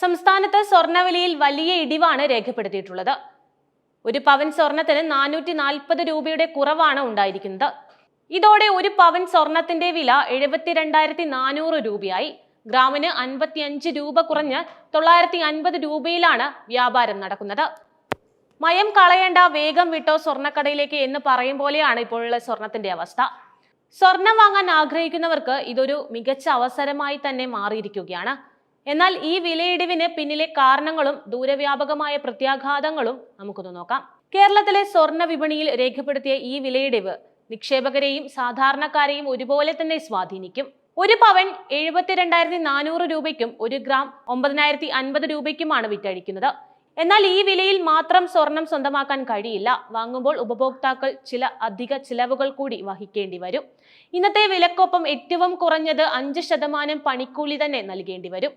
സംസ്ഥാനത്ത് സ്വർണ്ണവിലയിൽ വലിയ ഇടിവാണ് രേഖപ്പെടുത്തിയിട്ടുള്ളത്. ഒരു പവൻ സ്വർണത്തിന് 440 രൂപയുടെ കുറവാണ് ഉണ്ടായിരിക്കുന്നത്. ഇതോടെ ഒരു പവൻ സ്വർണത്തിന്റെ വില 72,400 രൂപയായി. ഗ്രാമിന് 55 രൂപ കുറഞ്ഞ് 950 രൂപയിലാണ് വ്യാപാരം നടക്കുന്നത്. മയം കളയേണ്ട, വേഗം വിട്ടോ സ്വർണ്ണക്കടയിലേക്ക് എന്ന് പറയും പോലെയാണ് ഇപ്പോഴുള്ള സ്വർണത്തിന്റെ അവസ്ഥ. സ്വർണം വാങ്ങാൻ ആഗ്രഹിക്കുന്നവർക്ക് ഇതൊരു മികച്ച അവസരമായി തന്നെ മാറിയിരിക്കുകയാണ്. എന്നാൽ ഈ വിലയിടിവിന് പിന്നിലെ കാരണങ്ങളും ദൂരവ്യാപകമായ പ്രത്യാഘാതങ്ങളും നമുക്കൊന്ന് നോക്കാം. കേരളത്തിലെ സ്വർണ്ണ വിപണിയിൽ രേഖപ്പെടുത്തിയ ഈ വിലയിടിവ് നിക്ഷേപകരെയും സാധാരണക്കാരെയും ഒരുപോലെ തന്നെ സ്വാധീനിക്കും. ഒരു പവൻ 72,400 രൂപയ്ക്കും 1 ഗ്രാം 9,050 രൂപയ്ക്കുമാണ് വിറ്റഴിക്കുന്നത്. എന്നാൽ ഈ വിലയിൽ മാത്രം സ്വർണം സ്വന്തമാക്കാൻ കഴിയില്ല. വാങ്ങുമ്പോൾ ഉപഭോക്താക്കൾ ചില അധിക ചിലവുകൾ കൂടി വഹിക്കേണ്ടി വരും. ഇന്നത്തെ വിലക്കൊപ്പം ഏറ്റവും കുറഞ്ഞത് 5% പണിക്കൂലി തന്നെ നൽകേണ്ടി വരും.